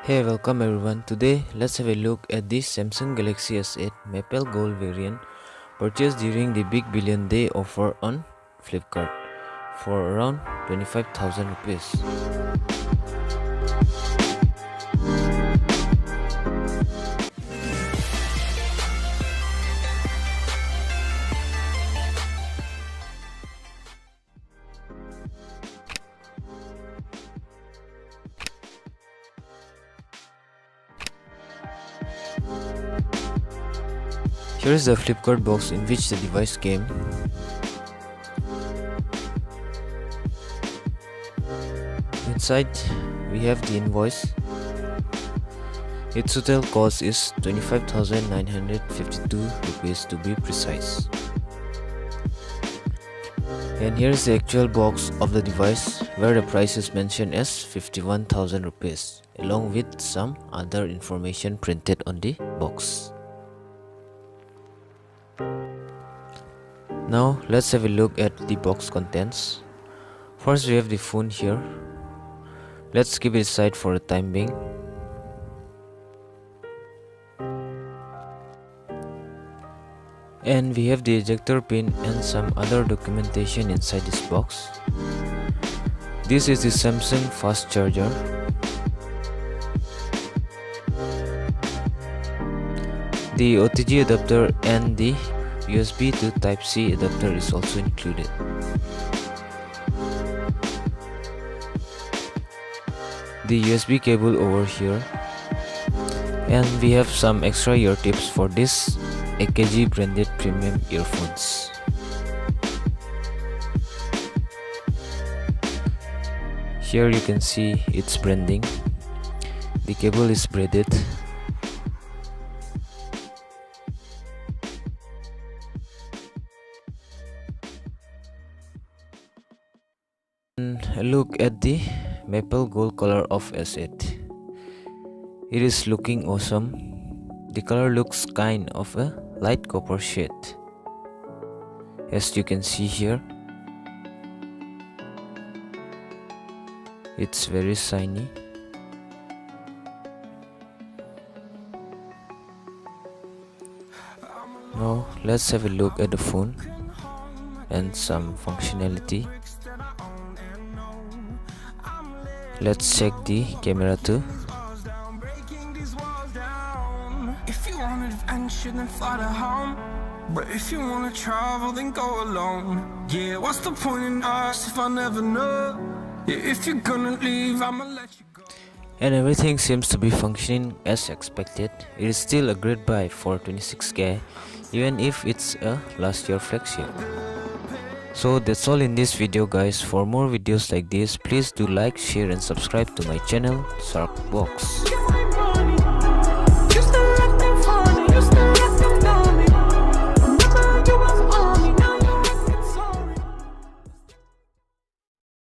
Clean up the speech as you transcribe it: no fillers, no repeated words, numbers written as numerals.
Hey, welcome everyone. Today, let's have a look at the Samsung Galaxy S8 Maple Gold variant purchased during the Big Billion Day offer on Flipkart for around 25,000 rupees. Here is the Flipkart box in which the device came. Inside, we have the invoice. Its total cost is 25,952 rupees to be precise. And here is the actual box of the device where the price is mentioned as 51,000 rupees along with some other information printed on the box. Now let's have a look at the box contents. First we have the phone here. Let's keep it aside for the time being. And we have the ejector pin and some other documentation inside this box. This is the Samsung fast charger. The OTG adapter and the USB to Type-C adapter is also included. The USB cable over here, and we have some extra ear tips for this AKG branded premium earphones. Here you can see its branding. The cable is braided. A look at the maple gold color of S8. It is looking awesome. The color looks kind of a light copper shade, as you can see here. It's very shiny. Now let's have a look at the phone and some functionality. Let's check the camera too. If you want adventure, then fly to home. But if you wanna travel, then go alone. Yeah, what's the point in us if I never know? Yeah, if you're gonna leave, I'ma let you go. And everything seems to be functioning as expected. It is still a great buy for 26k, even if it's a last year flagship. So that's all in this video guys. For more videos like this, please do like, share and subscribe to my channel Shark Box.